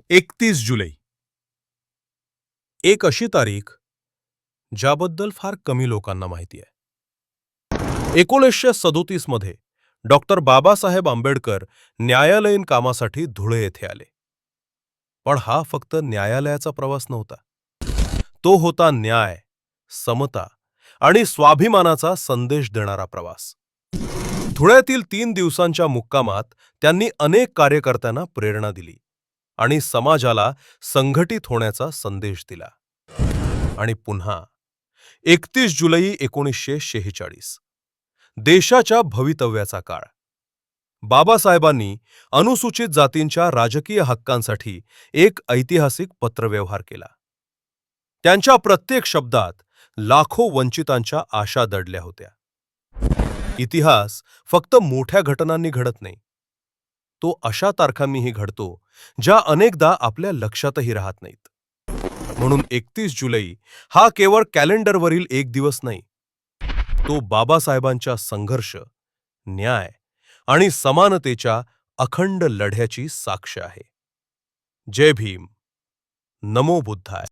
31 जुलै एक अशी तारीख ज्याबद्दल फार कमी लोकांना माहिती आहे. 1937 मध्ये डॉक्टर बाबासाहेब आंबेडकर न्यायालयीन कामासाठी धुळे येथे आले. पण हा फक्त न्यायालयाचा प्रवास नव्हता. तो होता न्याय, समता आणि स्वाभिमानाचा संदेश देणारा प्रवास. धुळ्यातील 3 दिवसांच्या मुक्कामात त्यांनी अनेक कार्यकर्त्यांना प्रेरणा दिली आणि समाजाला संघटित होण्याचा संदेश दिला. आणि पुन्हा 31 जुलै 1946 देशाच्या भवितव्याचा काळ. बाबासाहेबांनी अनुसूचित जातींच्या राजकीय हक्कांसाठी एक ऐतिहासिक पत्रव्यवहार केला. त्यांच्या प्रत्येक शब्दात लाखो वंचितांच्या आशा दडल्या होत्या. इतिहास फक्त मोठ्या घटनांनी घडत नाही, तो अशा तारखांनीही घडतो ज्या अनेकदा आपल्या लक्षातही राहत नाहीत. म्हणून 31 जुलै हा केवळ कॅलेंडरवरील एक दिवस नाही, तो बाबासाहेबांच्या संघर्ष, न्याय आणि समानतेच्या अखंड लढ्याची साक्ष आहे. जय भीम. नमो बुद्धाय.